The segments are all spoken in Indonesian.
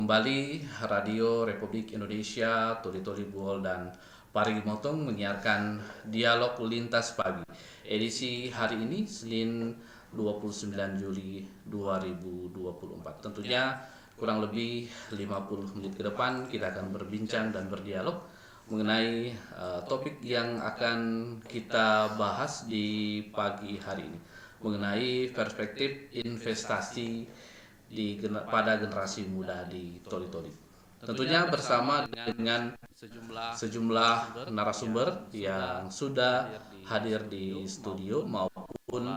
kembali Radio Republik Indonesia, Tuli Tuli Buol dan Parigi Motong menyiarkan Dialog Lintas Pagi. Edisi hari ini Senin 29 Juli 2024. Tentunya kurang lebih 50 menit ke depan kita akan berbincang dan berdialog mengenai topik yang akan kita bahas di pagi hari ini, mengenai perspektif investasi pada generasi muda di Toli-Toli. Tentunya bersama dengan sejumlah narasumber yang sudah hadir di studio maupun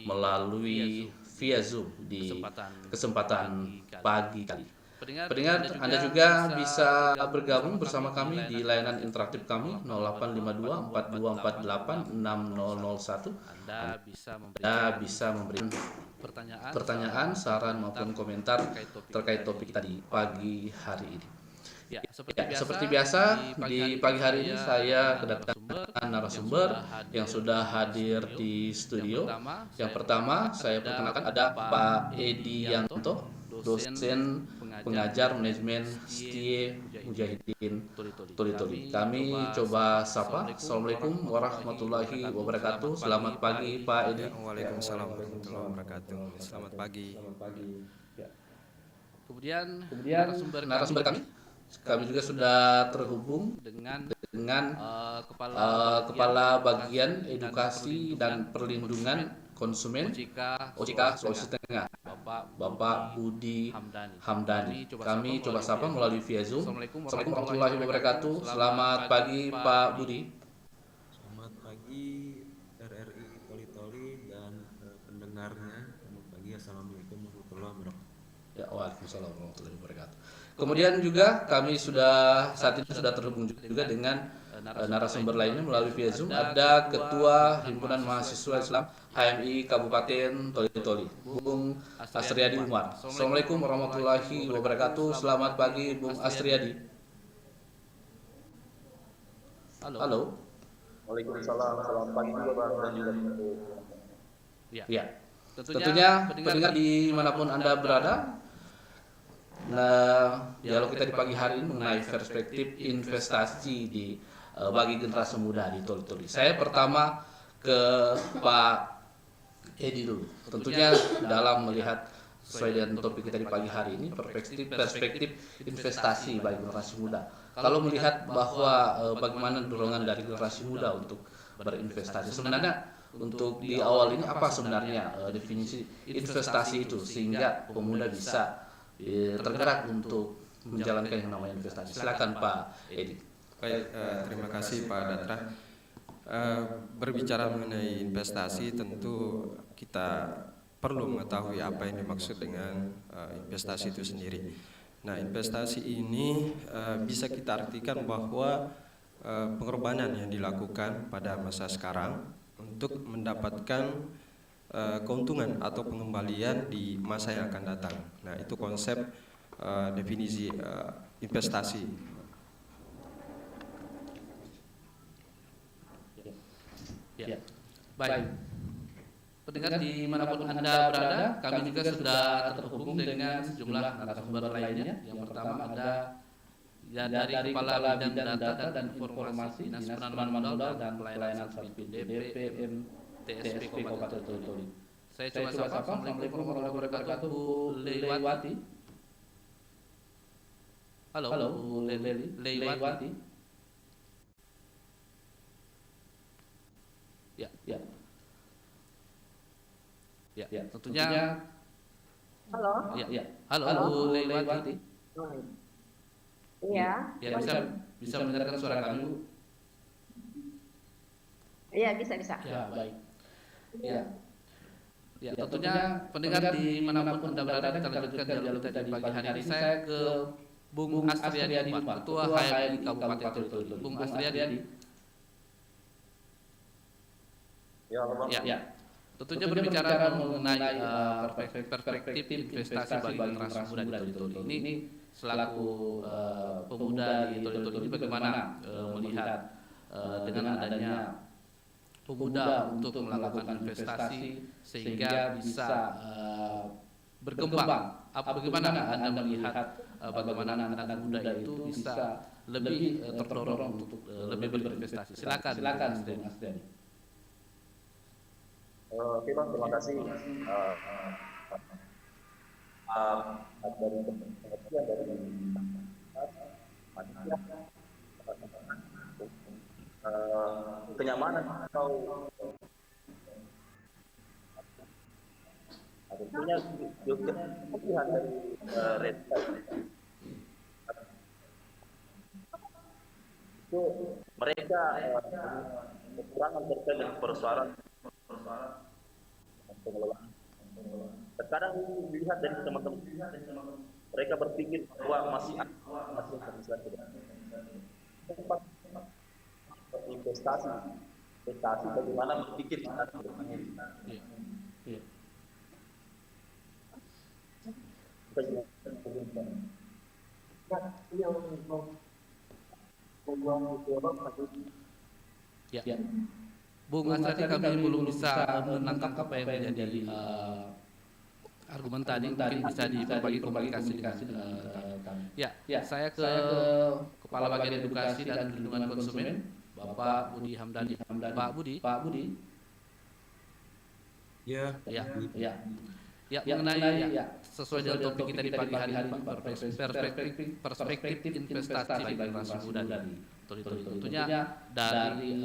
melalui via Zoom di kesempatan pagi kali. Pendengar, Anda juga bisa bergabung bersama kami di layanan interaktif kami 0852 4248 6001. Anda bisa memberikan pertanyaan, saran maupun komentar terkait topik tadi pagi hari ini. Seperti biasa di pagi hari ini saya kedatangan narasumber yang sudah hadir di studio. Yang pertama saya perkenalkan ada Pak Edi Yanto, dosen pengajar manajemen STIE Mujahidin Toli-Toli. Kami coba sapa. Assalamualaikum warahmatullahi wabarakatuh. Selamat pagi Pak Edi. Waalaikumsalam warahmatullahi wabarakatuh. Selamat pagi. Kemudian narasumber kami juga sudah terhubung dengan Kepala Bagian Edukasi dan Perlindungan Konsumen OJK Sulawesi Tengah, Bapak Budi Hamdani. Kami coba sapa melalui via Zoom. Assalamualaikum warahmatullahi wabarakatuh. Selamat pagi Pak Budi. Selamat pagi RRI Toli-Toli dan pendengarnya. Selamat pagi. Assalamualaikum warahmatullahi wabarakatuh. Ya, waalaikumsalam warahmatullahi wabarakatuh. Kemudian juga kami saat ini sudah terhubung juga dengan narasumber lainnya melalui via Zoom. Ada Ketua Himpunan Mahasiswa Islam HMI Kabupaten Toli-Toli, Bung Astriadi Umar. Assalamualaikum warahmatullahi wabarakatuh. Selamat pagi Bung Astriadi. Halo. Waalaikumsalam. Selamat pagi juga Bang dan juga Ya. Tentunya pendengar dimanapun Anda berada, dialog kita di pagi hari ini mengenai perspektif investasi bagi generasi muda di Toli-Toli. Saya pertama ke Pak Edi dulu. Tentunya dalam melihat sesuai dengan topik kita di pagi hari ini, perspektif investasi bagi generasi muda. Kalau melihat bahwa bagaimana dorongan dari generasi muda untuk berinvestasi, sebenarnya untuk di awal ini apa sebenarnya definisi investasi itu sehingga pemuda bisa tergerak untuk menjalankan yang namanya investasi. Silakan Pak Edi. Baik, terima kasih Pak Datra. Berbicara mengenai investasi, tentu kita perlu mengetahui apa yang dimaksud dengan investasi itu sendiri. Nah, investasi ini bisa kita artikan bahwa pengorbanan yang dilakukan pada masa sekarang untuk mendapatkan keuntungan atau pengembalian di masa yang akan datang. Nah, itu konsep definisi investasi. Ya. Baik. Pendengar dimanapun Anda berada, kami juga sudah terhubung dengan sejumlah narasumber lainnya. Yang pertama ada dari Kepala Bidang Data dan Informasi Dinas Penanaman Modal dan Pelayanan Sapi DPM TSP Kabupaten Toli-Toli. Saya coba sapa. Assalamualaikum warahmatullahi wabarakatuh, Bu Leiwati. Halo, Bu Leiwati. Ya, tentunya. Halo. Ya. Halo, Bu Leiwati. Iya. Ya, bisa mendengarkan suara kami, Bu? Iya, bisa. Ya, baik. Ya, tentunya pendengar dimanapun Anda berada, kita lanjutkan dialog kita di pagi hari ini. Saya ke Bung Astriadi Umar, Ketua HMI Kabupaten Toli-Toli. Bung Astriadi. Ya. Tentunya berbicara mengenai perspektif investasi bagi generasi muda di Toli-Toli. Ini selaku pemuda di Toli-Toli ini bagaimana melihat dengan adanya pemuda untuk melakukan investasi sehingga bisa berkembang. Bagaimana Anda melihat bagaimana anak-anak muda itu bisa lebih terdorong untuk lebih berinvestasi. Silakan Mas Denny. Oke Bang, terima kasih. Dari pengertian dari manusia, kenyamanan atau tentunya juga pilihan dari red itu mereka kekurangan terkait dengan persoalan pengelolaan. Terkadang dilihat dari teman-teman mereka berpikir bahwa masih bisa investasi bagaimana berpikir kita Ya. Bung Asrati, kami belum bisa menangkap apa yang menjadi argumen tadi, mungkin bisa diperbagi komunikasi dengan kami. Ya, saya ke Kepala Bagian Edukasi dan Perlindungan Konsumen, Bapak Budi Hamdani. Pak Budi. Ya. Ya, mengenai sesuai dengan topik kita di pagi hari ini, Pak, perspektif investasi bagi generasi muda di tentunya dari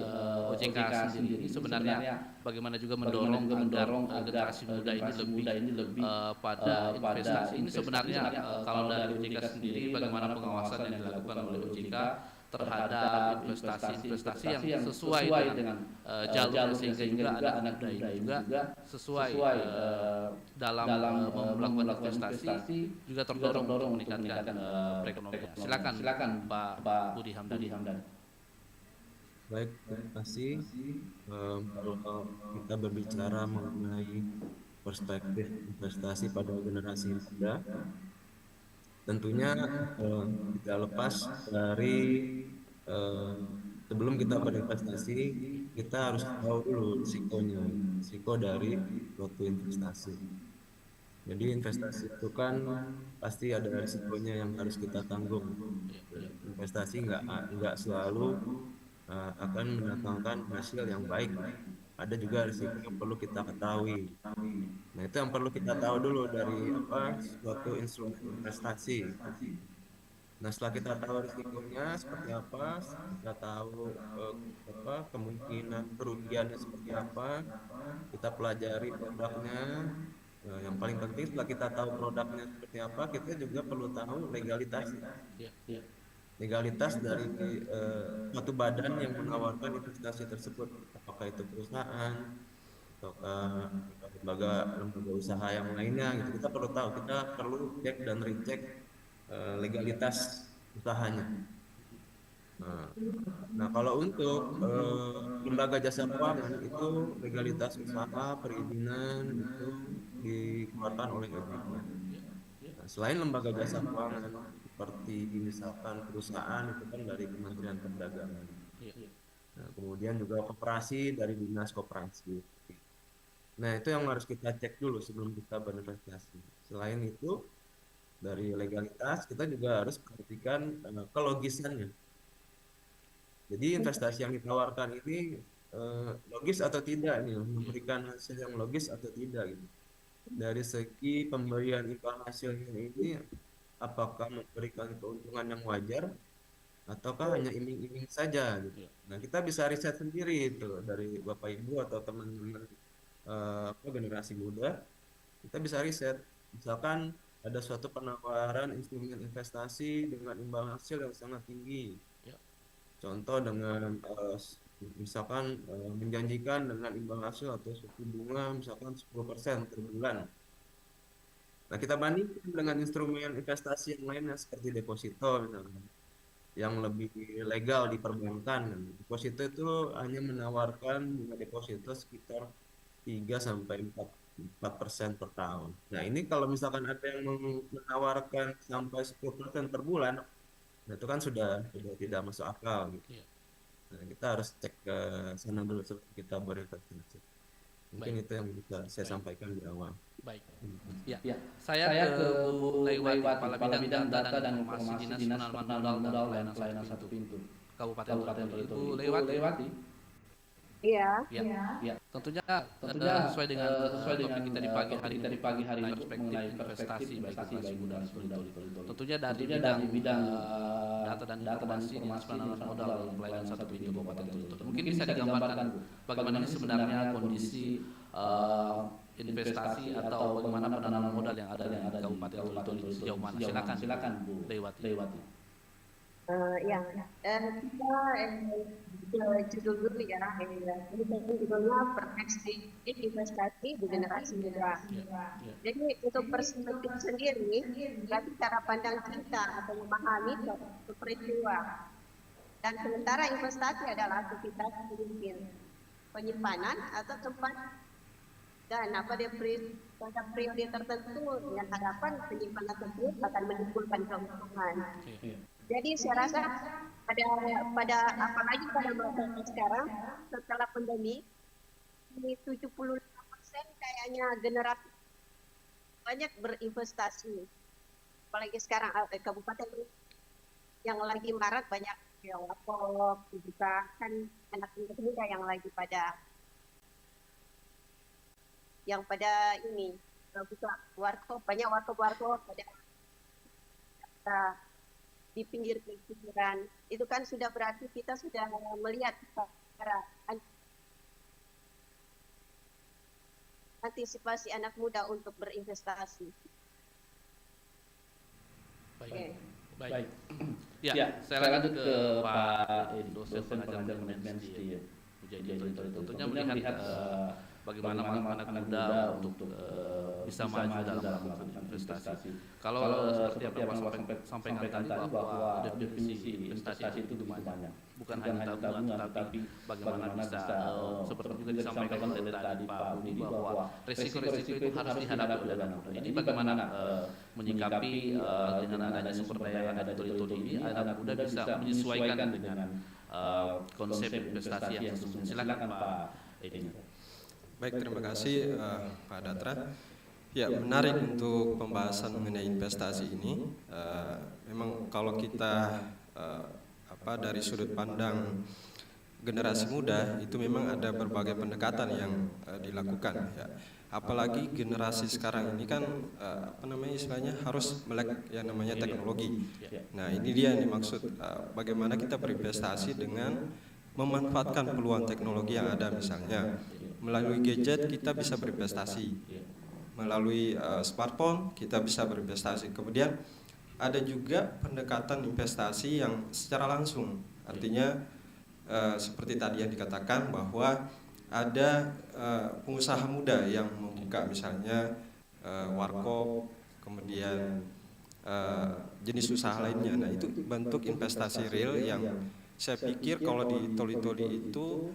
OJK sendiri sebenarnya bagaimana juga mendorong agar generasi muda ini lebih pada investasi. Ini sebenarnya kalau dari OJK sendiri bagaimana pengawasan yang dilakukan oleh OJK terhadap investasi yang sesuai dengan jalur, sehingga juga anak muda ini juga sesuai dalam melakukan investasi juga terdorong untuk meningkatkan perekonomian. Silakan Pak Budi Hamdani. Baik, terima kasih. Kalau kita berbicara mengenai perspektif investasi pada generasi muda, tentunya tidak lepas dari sebelum kita berinvestasi, kita harus tahu dulu risiko dari suatu investasi. Jadi investasi itu kan pasti ada risikonya yang harus kita tanggung. Investasi nggak selalu akan mendatangkan hasil yang baik. Ada juga risiko yang perlu kita ketahui. Nah, itu yang perlu kita tahu dulu dari suatu instrumen investasi. Nah, setelah kita tahu risikonya seperti apa, kita tahu kemungkinan kerugiannya seperti apa, kita pelajari produknya. Nah, yang paling penting setelah kita tahu produknya seperti apa, kita juga perlu tahu legalitasnya. Legalitas dari suatu badan yang menawarkan investasi tersebut, apakah itu perusahaan atau lembaga usaha yang lainnya gitu. Kita perlu tahu, kita perlu cek dan recheck legalitas usahanya. Nah, kalau untuk lembaga jasa keuangan itu legalitas usaha perizinan itu dikeluarkan oleh OJK. Nah, selain lembaga jasa keuangan seperti misalkan perusahaan itu kan dari Kementerian Perdagangan. Nah, kemudian juga koperasi dari Dinas Koperasi. Nah, itu yang harus kita cek dulu sebelum kita berinvestasi. Selain itu, dari legalitas kita juga harus perhatikan kelogisannya. Jadi investasi yang ditawarkan ini logis atau tidak nih, memberikan hasil yang logis atau tidak gitu. Dari segi pemberian imbal hasilnya ini, apakah memberikan keuntungan yang wajar ataukah hanya iming-iming saja gitu. Nah, kita bisa riset sendiri itu dari Bapak Ibu atau teman-teman generasi muda. Kita bisa riset, misalkan ada suatu penawaran instrumen investasi dengan imbal hasil yang sangat tinggi. Contoh dengan misalkan menjanjikan dengan imbal hasil atau suku bunga misalkan 10% per bulan. Nah, kita bandingkan dengan instrumen investasi yang lainnya seperti deposito misalkan, yang lebih legal di perbankan. Deposito itu hanya menawarkan bunga deposito sekitar 3-4% per tahun. Nah, ini kalau misalkan ada yang menawarkan sampai 10% per bulan, nah itu kan sudah tidak masuk akal gitu. Nah, kita harus cek ke sana dulu sebelum kita berinvestasi. Mungkin itu yang bisa saya sampaikan di awal. Baik. Hmm. Ya, Ya, saya ke Bu Lewati, Kepala Bidang Data dan Informasi Dinas Penanaman Modal dan Pelayanan Satu Pintu, Kabupaten Toli. Ibu Lewati. Iya. Ya, tentunya sesuai dengan topik kita di pagi hari ini mengenai perspektif investasi bagi generasi muda Toli. Tentunya dari bidang data dan informasi Dinas Penanaman Modal dan Pelayanan Satu Pintu Kabupaten Toli. Mungkin bisa digambarkan Bu, bagaimana sebenarnya kondisi investasi atau bagaimana penanaman modal yang ada di Kabupaten Toli sejauh mana? Silakan Bu Lewati. Ya, kita judul dulu ya. Ini judulnya perspektif investasi di generasi muda. Jadi untuk perspektif sendiri, berarti cara pandang kita atau memahami suatu peristiwa. Dan sementara investasi adalah aktivitas penyimpanan atau tempat dana pada periode tertentu dengan harapan penyimpanan tersebut akan menimbulkan keuntungan. Jadi saya rasa pada apalagi pada masa sekarang setelah pandemi ini 75% kayaknya generasi banyak berinvestasi. Apalagi sekarang kabupaten yang lagi marak banyak yang lapor juga kan anak muda yang lagi pada ini buka warkop, banyak warkop pada di pinggir pinggiran. Itu kan sudah berarti kita sudah melihat cara antisipasi anak muda untuk berinvestasi. Baik. Ya, saya lanjut ke Pak dosen pengajar manajemen di Toli. Tentunya melihat bagaimana anak muda untuk bisa maju dalam melakukan investasi. Kalau seperti apa yang Bapak sampaikan tadi bahwa definisi investasi itu banyak, bukan hanya tabungan, tetapi bagaimana bisa seperti juga disampaikan oleh tadi Pak Budi bahwa resiko-resiko itu harus dihadapi oleh anak muda. Ini bagaimana menyikapi dengan adanya sumber daya yang ada di Toli ini, anak muda bisa menyesuaikan dengan konsep investasi yang sesungguhnya. Silakan Pak Edi. Baik, terima kasih Pak Datra. Ya, menarik untuk pembahasan mengenai investasi ini. Memang kalau kita dari sudut pandang generasi muda itu memang ada berbagai pendekatan yang dilakukan. Ya. Apalagi generasi sekarang ini kan istilahnya harus melek yang namanya teknologi. Nah, ini dia yang dimaksud bagaimana kita berinvestasi dengan memanfaatkan peluang teknologi yang ada, misalnya melalui gadget kita bisa berinvestasi, melalui smartphone kita bisa berinvestasi. Kemudian ada juga pendekatan investasi yang secara langsung, artinya seperti tadi yang dikatakan bahwa ada pengusaha muda yang membuka misalnya warkop, kemudian jenis usaha lainnya. Nah, itu bentuk investasi real yang saya pikir kalau di Toli-Toli itu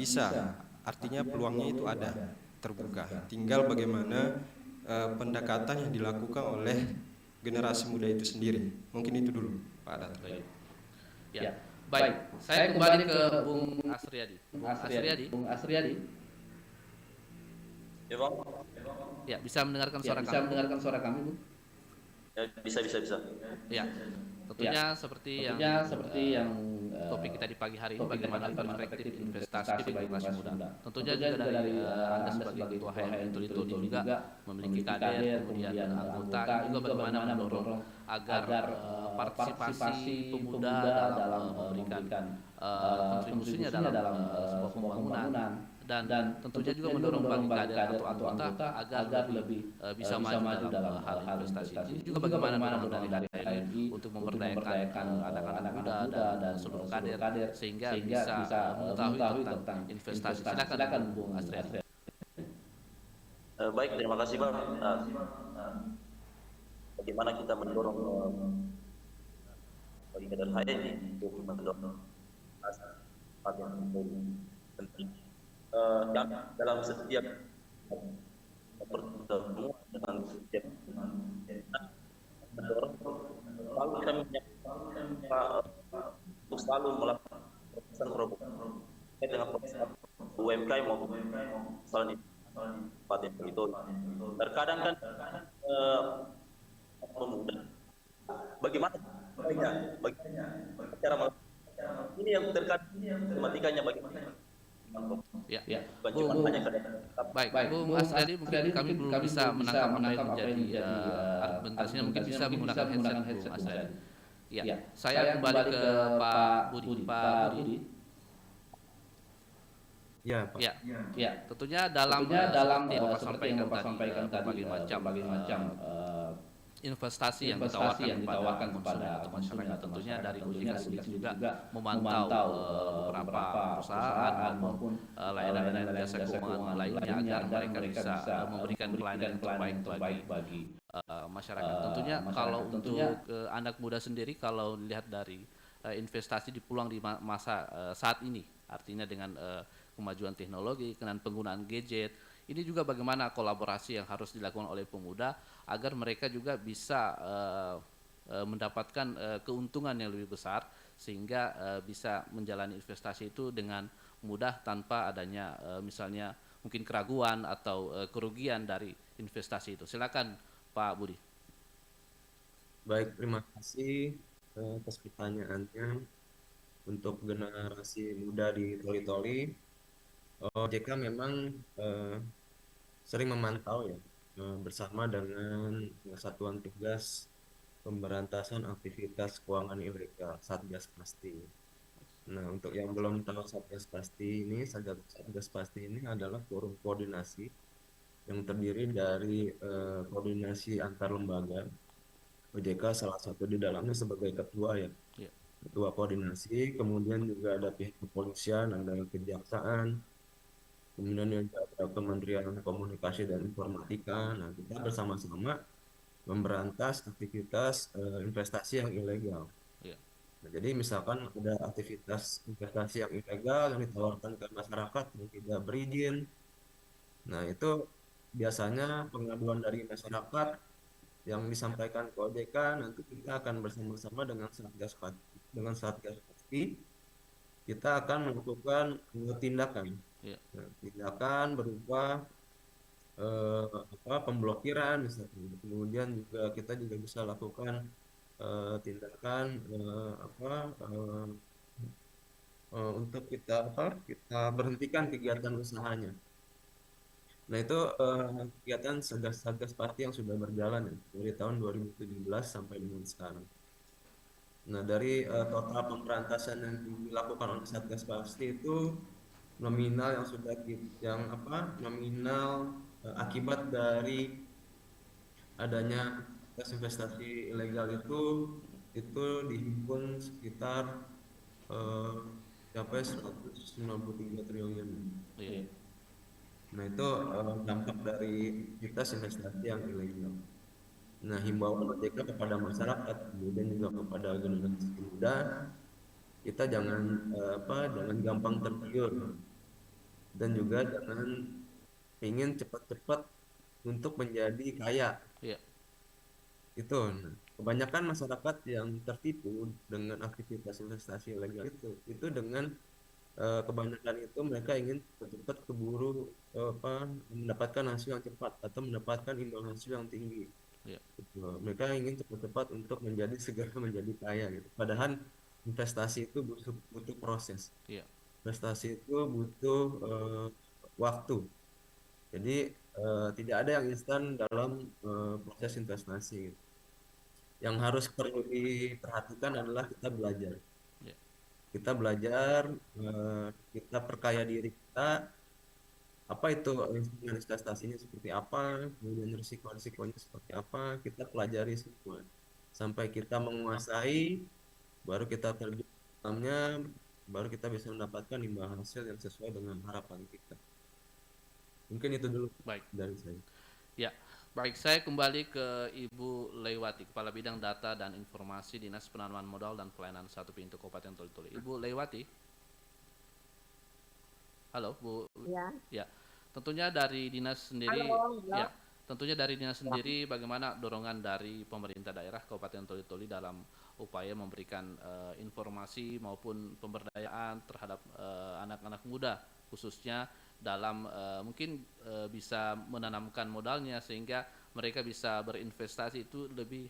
bisa. Artinya peluangnya itu ada, terbuka. Tinggal bagaimana pendekatan yang dilakukan oleh generasi muda itu sendiri. Mungkin itu dulu, Pak Datra. Ya, baik. Saya kembali ke Bung Asriyadi. Bung Asriyadi. Ya Bang. Ya, bisa mendengarkan suara kami. Bisa mendengarkan suara kami, Bu? Ya, bisa. Ya. Tentunya seperti yang topik kita di pagi hari ini, bagaimana perspektif investasi bagi generasi muda. Tentunya juga dari Anda sebagai ketua HMM Toli-Toli juga memiliki kader, kemudian anggota, juga bagaimana mendorong agar partisipasi pemuda dalam memberikan kontribusinya dalam sebuah pembangunan. Dan tentunya juga mendorong bagi kader atau anggota agar lebih bisa maju dalam hal investasi. Ini juga bagaimana mendorong dari HMI untuk memberdayakan anak-anak muda dan seluruh kader sehingga bisa mengetahui tentang investasi. Silakan Bung Asriyadi. Baik, terima kasih Bang. Bagaimana kita mendorong bagi kader HMI untuk mendorong yang penting. Dalam setiap pertemuan dengan setiap mendorong selalu kami untuk selalu melakukan terobosan dengan proses UMKM maupun misalnya Kabupaten itu. Terkadang kan pemuda bagaimana cara ini yang terkadang tematikanya bagaimana Ya, bukan Bu, cuma hanya baik, Bung Asredi, mungkin kami belum bisa menangkap apa yang menjadi argumentasinya. Mungkin bisa menggunakan headset, Bung Asredi. Ya, saya kembali ke Pak Budi. Pak Budi, Ya, Pak. ya, tentunya dalam seperti yang Bapak sampaikan tadi, berbagai macam investasi yang ditawarkan kepada atau masyarakat, tentunya dari OJK sendiri juga memantau beberapa perusahaan maupun layanan jasa keuangan lainnya agar mereka bisa memberikan pelayanan yang terbaik bagi masyarakat. Tentunya kalau untuk anak muda sendiri, kalau lihat dari investasi di peluang di masa saat ini, artinya dengan kemajuan teknologi, dengan penggunaan gadget, ini juga bagaimana kolaborasi yang harus dilakukan oleh pemuda agar mereka juga bisa mendapatkan keuntungan yang lebih besar, sehingga bisa menjalani investasi itu dengan mudah tanpa adanya misalnya mungkin keraguan atau kerugian dari investasi itu. Silakan Pak Budi. Baik, terima kasih atas pertanyaannya. Untuk generasi muda di Toli-Toli, OJK memang sering memantau ya, bersama dengan Satuan Tugas Pemberantasan Aktivitas Keuangan Ilegal Satgas Pasti. Nah, untuk yang belum tahu Satgas Pasti ini adalah forum koordinasi yang terdiri dari koordinasi antar lembaga. OJK salah satu di dalamnya sebagai ketua ya, Ya. ketua koordinasi. Kemudian juga ada pihak kepolisian, ada kejaksaan, kemudian juga ada Kementerian Komunikasi dan Informatika. Nah, kita bersama-sama memberantas aktivitas investasi yang ilegal. Ya. Nah, jadi misalkan ada aktivitas investasi yang ilegal yang ditawarkan ke masyarakat yang tidak berizin, nah itu biasanya pengaduan dari masyarakat yang disampaikan ke OJK, nanti kita akan bersama-sama dengan Satgas Pasti, kita akan melakukan tindakan. Ya. Nah, tindakan berupa pemblokiran misalnya. Kemudian juga kita juga bisa lakukan tindakan untuk kita berhentikan kegiatan usahanya. Nah, itu kegiatan Satgas Pasti yang sudah berjalan ya, dari tahun 2017 sampai dengan sekarang. Nah, dari total pemberantasan yang dilakukan oleh Satgas Pasti itu nominal yang sudah nominal akibat dari adanya investasi ilegal itu dihimpun sekitar sampai 193 triliun. Ya. Nah, itu dampak dari aktivitas investasi yang ilegal. Nah, himbauan OJK kepada masyarakat, kemudian juga kepada generasi muda, kita jangan gampang tergiur dan juga jangan ingin cepat-cepat untuk menjadi kaya. Ya. Itu. Nah, kebanyakan masyarakat yang tertipu dengan aktivitas investasi ilegal itu dengan kebanyakan itu mereka ingin cepat keburu mendapatkan hasil yang cepat atau mendapatkan imbal hasil yang tinggi. Ya. Gitu. Mereka ingin cepat-cepat untuk segera menjadi kaya gitu. Padahal investasi itu butuh proses. Ya. Investasi itu butuh waktu. Jadi tidak ada yang instan dalam proses investasi. Yang harus perlu diperhatikan adalah kita belajar. Ya. Kita belajar, kita perkaya diri kita, apa itu investasinya seperti apa, kemudian risiko-risikonya seperti apa, kita pelajari semua. Sampai kita menguasai, baru kita terjun ke dalamnya, baru kita bisa mendapatkan imbal hasil yang sesuai dengan harapan kita. Mungkin itu dulu Baik. dari saya. Ya, baik, saya kembali ke Ibu Leiwati, Kepala Bidang Data dan Informasi Dinas Penanaman Modal dan Pelayanan Satu Pintu Kabupaten Toli-Toli. Ibu Leiwati. Halo, Bu. Ya. Ya. Tentunya dari dinas sendiri, Halo. ya. Tentunya dari dinas sendiri, bagaimana dorongan dari pemerintah daerah Kabupaten Toli-Toli dalam upaya memberikan informasi maupun pemberdayaan terhadap anak-anak muda khususnya dalam mungkin bisa menanamkan modalnya sehingga mereka bisa berinvestasi itu lebih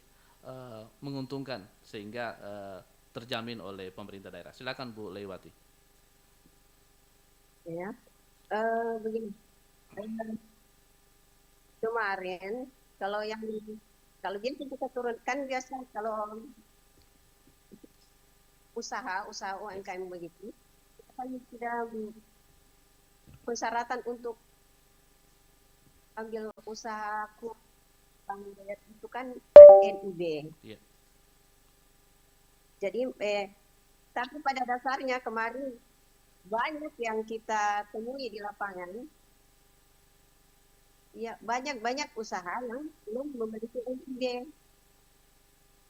menguntungkan sehingga terjamin oleh pemerintah daerah. Silakan Bu Leiwati. Ya, begini. Kemarin kalau biasa kita turunkan biasa kalau usaha UMKM begitu, kita kan sudah persyaratan untuk ambil usaha bank bayar itu kan NIB. Iya. Jadi tapi pada dasarnya kemarin banyak yang kita temui di lapangan, ya banyak usaha yang belum memiliki NIB.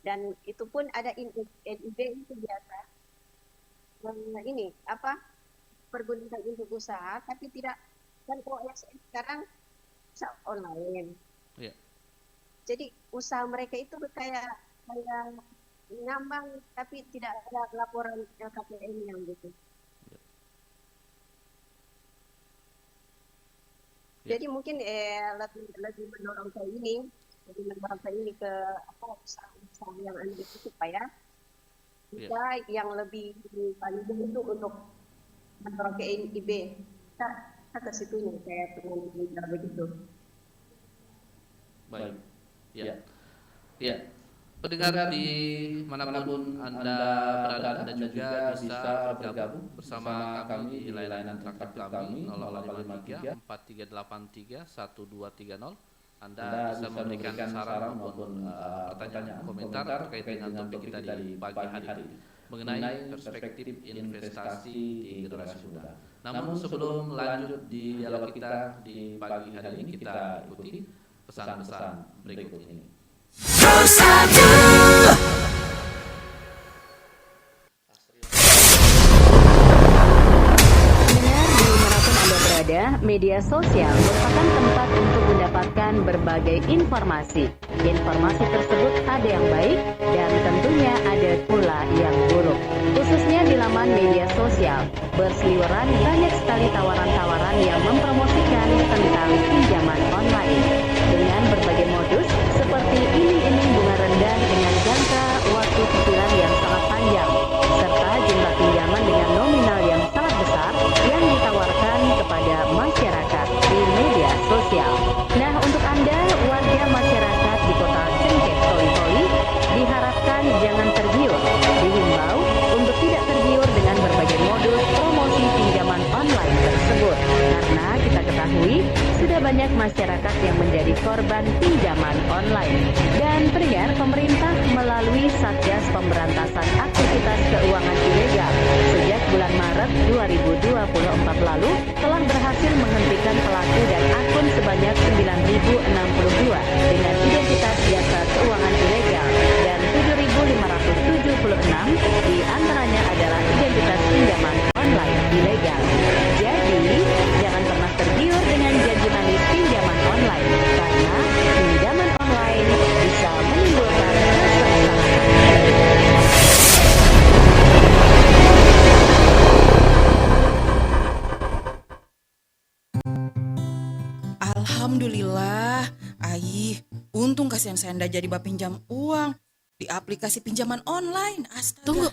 Dan itu pun ada NIB itu biasa. Ini apa? Pergunakan untuk usaha, tapi tidak kan OSN sekarang usaha online. Iya. Jadi usaha mereka itu kayak ngambang, tapi tidak ada laporan LKPN yang gitu. Ya. Jadi mungkin lebih mendorong ke ini, ke usaha yang ada itu supaya kita yang lebih paling itu untuk mendorong ke NIB. Kita ke situnya kayak pengen begitu. Baik. Ya. Ya. Pendengar di manapun Anda berada, Anda juga bisa bergabung bersama kami di layanan interaktif kami 0853 4383 1230. Anda bisa memberikan saran maupun pertanyaan, komentar terkait dengan topik kita di pagi hari ini mengenai perspektif investasi di generasi muda. Namun sebelum lanjut di dialog kita di pagi hari ini, kita ikuti pesan-pesan berikut ini. Media sosial merupakan tempat untuk mendapatkan berbagai informasi. Informasi tersebut ada yang baik dan tentunya ada pula yang buruk. Khususnya di laman media sosial, berseliweran banyak sekali tawaran-tawaran yang mempromosikan tentang pinjaman online. Dengan berbagai modus seperti iming-iming bunga rendah dengan jangka waktu cicilan yang sangat panjang, serta jumlah pinjaman dengan nominal yang sangat besar yang ditawarkan kepada masyarakat di media sosial. Nah, untuk Anda warga masyarakat di kota Cengkeh Toli-Toli diharapkan jangan tergiur, dihimbau untuk tidak tergiur dengan berbagai modus promosi pinjaman online tersebut, karena kita ketahui sudah banyak masyarakat yang menjadi korban pinjaman online. Dan pendengar, pemerintah melalui Satgas Pemberantasan Aktivitas Keuangan Ilegal sejak bulan Maret 2024 lalu telah berhasil menghentikan pelaku dan akun sebanyak 9.062 dengan identitas jasa keuangan ilegal dan 7.576 di antaranya adalah identitas pinjaman online ilegal. Jadi, jangan pernah tergiur dengan janji manis pinjaman online, karena pinjaman online bisa menimbulkan kesengsaraan. Alhamdulillah, untung kasihan saya ndak jadi pinjam uang di aplikasi pinjaman online. Astaga. Tunggu,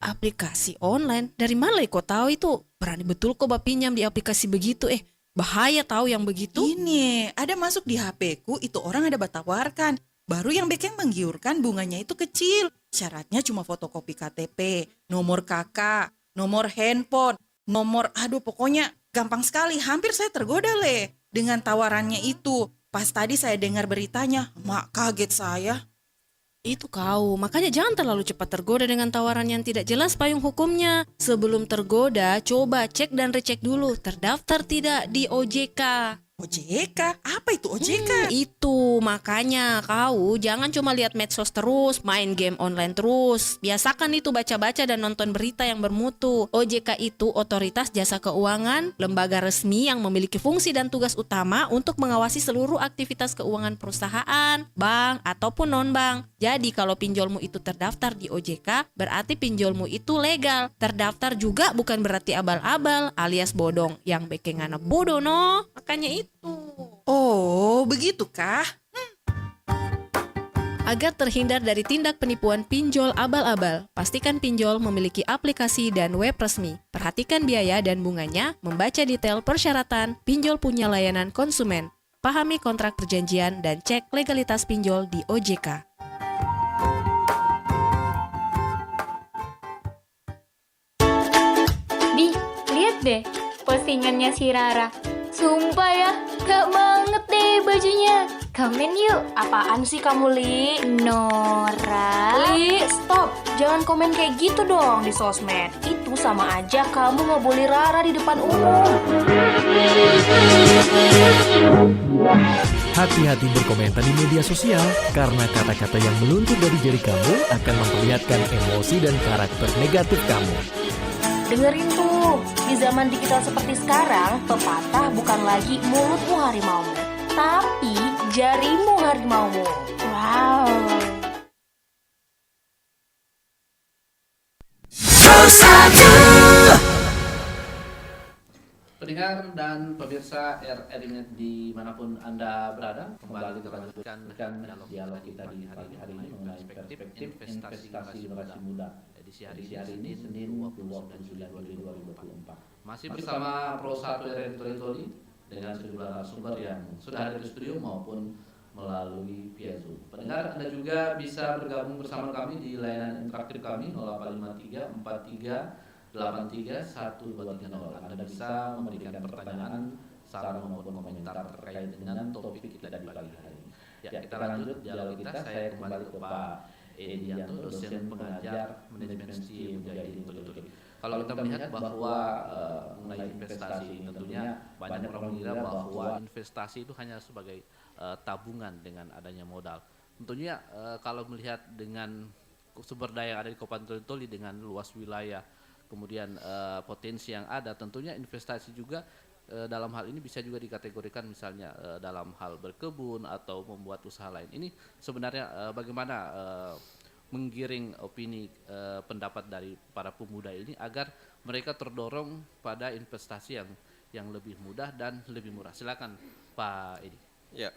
aplikasi online? Dari mana kau tahu itu? Berani betul kok pinjam di aplikasi begitu? Bahaya tahu yang begitu. Ini ada masuk di HP-ku, itu orang ada batawarkan. Baru yang bikin menggiurkan bunganya itu kecil. Syaratnya cuma fotokopi KTP, nomor kakak, nomor handphone, pokoknya gampang sekali. Hampir saya tergoda dengan tawarannya itu. Pas tadi saya dengar beritanya, mak kaget saya. Itu kau, makanya jangan terlalu cepat tergoda dengan tawaran yang tidak jelas payung hukumnya. Sebelum tergoda, coba cek dan recek dulu terdaftar tidak di OJK. OJK? Apa itu OJK? Itu makanya kau jangan cuma lihat medsos terus, main game online terus. Biasakan itu baca-baca dan nonton berita yang bermutu. OJK itu Otoritas Jasa Keuangan, lembaga resmi yang memiliki fungsi dan tugas utama untuk mengawasi seluruh aktivitas keuangan perusahaan, bank ataupun non-bank. Jadi kalau pinjolmu itu terdaftar di OJK, berarti pinjolmu itu legal. Terdaftar juga bukan berarti abal-abal alias bodong. Yang bekengan bodoh no. Makanya itu. Oh, begitukah? Agar terhindar dari tindak penipuan pinjol abal-abal, pastikan pinjol memiliki aplikasi dan web resmi. Perhatikan biaya dan bunganya, membaca detail persyaratan, pinjol punya layanan konsumen. Pahami kontrak perjanjian dan cek legalitas pinjol di OJK. Di, lihat deh postingannya si Rara. Sumpah ya, gak banget deh bajunya. Komen yuk. Apaan sih kamu, Li? Nora. Li, stop. Jangan komen kayak gitu dong di sosmed. Itu sama aja kamu ngebully Rara di depan umum. Hati-hati berkomentar di media sosial, karena kata-kata yang meluncur dari jari kamu akan memperlihatkan emosi dan karakter negatif kamu. Dengerin tuh, di zaman digital seperti sekarang, pepatah bukan lagi mulutmu harimaumu, tapi jarimu harimaumu. Wow. Pendengar dan pemirsa RRI dimanapun Anda berada, kembali kita lanjutkan dialog kita di hari ini mengenai perspektif investasi generasi muda. Edisi hari ini Senin 29 Juli 2024. Masih bersama Pro 1 RRI Toli dengan sejumlah narasumber yang sudah ada di studio maupun melalui via Zoom. Pendengar, Anda juga bisa bergabung bersama kami di layanan interaktif kami 0853 43 83 1230. Anda bisa memberikan pertanyaan, saran maupun komentar terkait dengan topik kita di pagi hari ini. Ya, kita lanjut dialog kita. Saya kembali ke Pak Edianto, dosen pengajar manajemen STI Mujahidin Toli. Kalau kita melihat bahwa mengenai investasi, tentunya banyak orang mengira bahwa investasi itu hanya sebagai tabungan dengan adanya modal. Tentunya kalau melihat dengan sumber daya yang ada di Kabupaten Toli dengan luas wilayah, kemudian potensi yang ada, tentunya investasi juga dalam hal ini bisa juga dikategorikan misalnya dalam hal berkebun atau membuat usaha lain. Ini sebenarnya bagaimana menggiring opini pendapat dari para pemuda ini agar mereka terdorong pada investasi yang lebih mudah dan lebih murah. Silakan Pak Edi. Ya,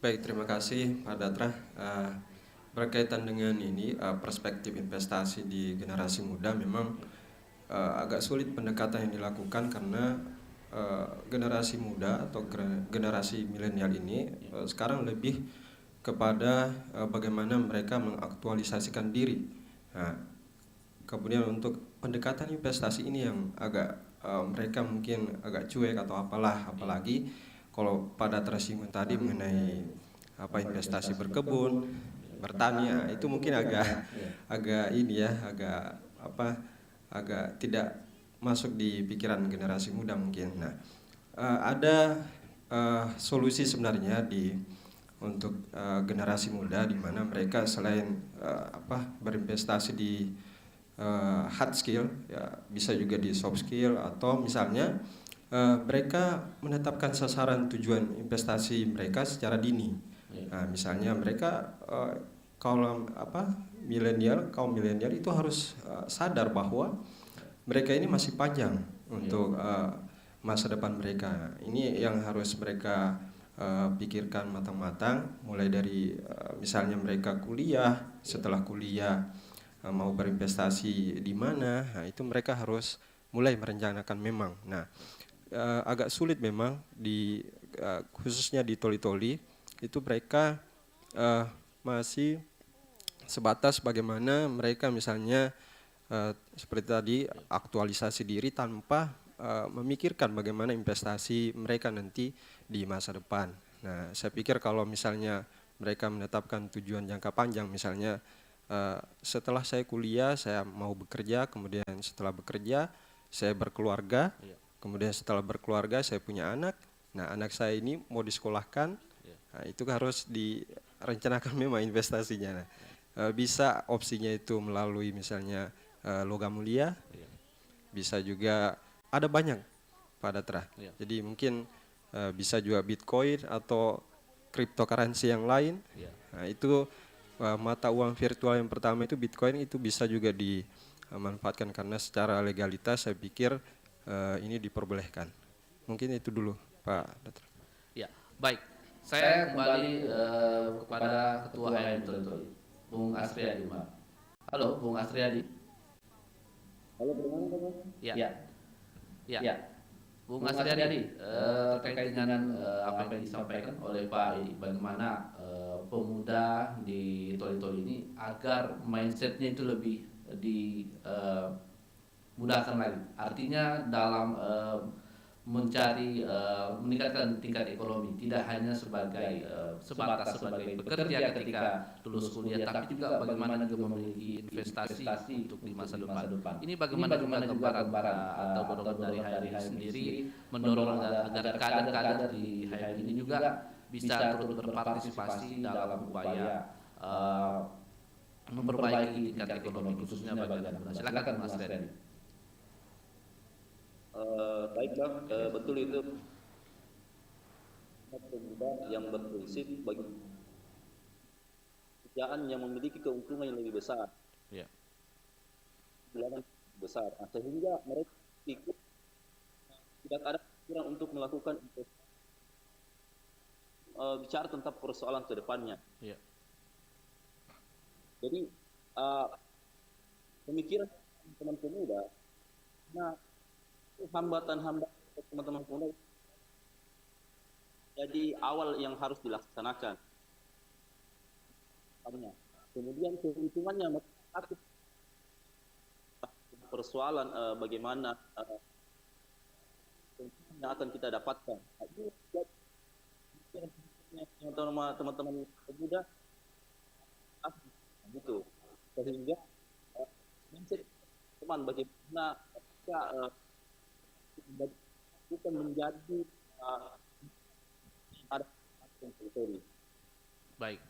baik, terima kasih Pak Datra. Berkaitan dengan ini perspektif investasi di generasi muda memang agak sulit pendekatan yang dilakukan karena generasi muda atau generasi milenial ini sekarang lebih kepada bagaimana mereka mengaktualisasikan diri. Nah, kemudian untuk pendekatan investasi ini yang agak mereka mungkin agak cuek atau apalagi kalau pada tersinggung tadi mengenai investasi berkebun, bertani, itu mungkin agak tidak masuk di pikiran generasi muda mungkin. Nah, ada solusi sebenarnya untuk generasi muda di mana mereka selain berinvestasi di hard skill, ya bisa juga di soft skill, atau misalnya mereka menetapkan sasaran tujuan investasi mereka secara dini. Nah, misalnya mereka kaum milenial itu harus sadar bahwa mereka ini masih panjang untuk masa depan mereka. Ini yang harus mereka pikirkan matang-matang, mulai dari misalnya mereka kuliah, setelah kuliah mau berinvestasi di mana, nah itu mereka harus mulai merencanakan memang. Nah, agak sulit memang khususnya di Toli-Toli itu mereka masih sebatas bagaimana mereka misalnya seperti tadi aktualisasi diri tanpa memikirkan bagaimana investasi mereka nanti di masa depan. Nah, saya pikir kalau misalnya mereka menetapkan tujuan jangka panjang, misalnya setelah saya kuliah saya mau bekerja, kemudian setelah bekerja saya berkeluarga, kemudian setelah berkeluarga saya punya anak, Nah, anak saya ini mau disekolahkan, nah, itu harus direncanakan memang investasinya. Nah, bisa opsinya itu melalui misalnya logam mulia, bisa juga ada banyak Pak Datra. Jadi mungkin bisa juga Bitcoin atau cryptocurrency yang lain. Nah, itu mata uang virtual yang pertama itu Bitcoin, itu bisa juga dimanfaatkan karena secara legalitas saya pikir ini diperbolehkan. Mungkin itu dulu Pak Datra. Ya, baik. Saya kembali kepada Ketua HM Toli, Bung Asriadi. Halo, Bung Asriadi. Halo, bagaimana? Ya. Bung Asriadi, terkait dengan apa yang disampaikan oleh Pak Edi, bagaimana pemuda di Toli-Toli ini agar mindsetnya itu lebih dimudahkan lagi. Artinya dalam meningkatkan tingkat ekonomi, tidak hanya sebagai sebatas sebagai pekerja ketika lulus kuliah, tapi juga bagaimana juga memiliki investasi untuk di masa depan. Ini bagaimana juga gambaran atau dorongan dari HMI sendiri mendorong agar kader-kader di HMI ini juga bisa turut berpartisipasi dalam upaya memperbaiki tingkat ekonomi khususnya bagi anak muda. Silakan Mas Randy. Baiklah, betul itu pemuda yang berprinsip bagi pekerjaan yang memiliki keuntungan yang lebih besar, besar, sehingga mereka ikut tidak ada pikiran untuk melakukan bicara tentang persoalan ke depannya. Jadi pemikiran teman pemuda, nah hambatan-hambatan teman-teman pemuda jadi awal yang harus dilaksanakan. Kemudian keuntungannya persoalan bagaimana yang akan kita dapatkan. Teman-teman pemuda gitu, sehingga teman bagaimana kita bukan menjadi Baik.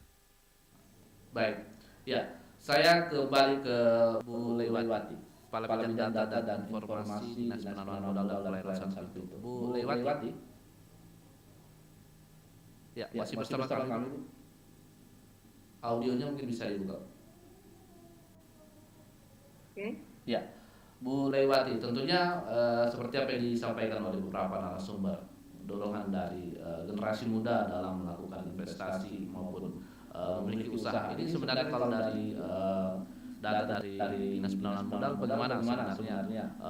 Ya, saya kembali ke Bu Lewati, Kepala Bidang Data dan Informasi Dinas Penanaman Modal dan Pelayanan Samping. Bu Lewati. Ya, masih bersama kami. Audionya mungkin bisa dibuka. Oke. Ya. Bu Lewati, tentunya seperti apa yang disampaikan oleh beberapa narasumber, dorongan dari generasi muda dalam melakukan investasi maupun memiliki usaha. Ini sebenarnya kalau dari data dari Dinas Penanaman Modal, bagaimana sebenarnya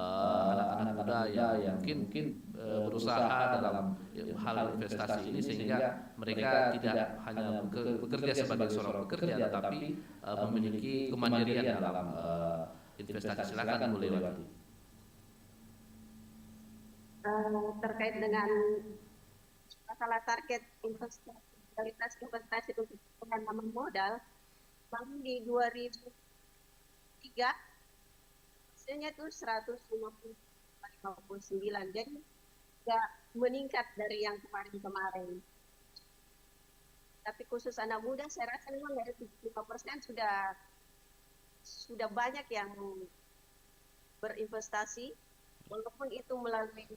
anak-anak muda yang mungkin berusaha dalam hal investasi ini sehingga mereka tidak hanya bekerja sebagai seorang pekerja, tetapi memiliki kemandirian dalam investasi. Silakan Bu Lewati. Terkait dengan masalah target investasi untuk penanaman modal, bank di 2003 hasilnya itu 159, jadi tidak meningkat dari yang kemarin-kemarin. Tapi khusus anak muda, saya rasa memang dari 75% sudah banyak yang berinvestasi, walaupun itu melalui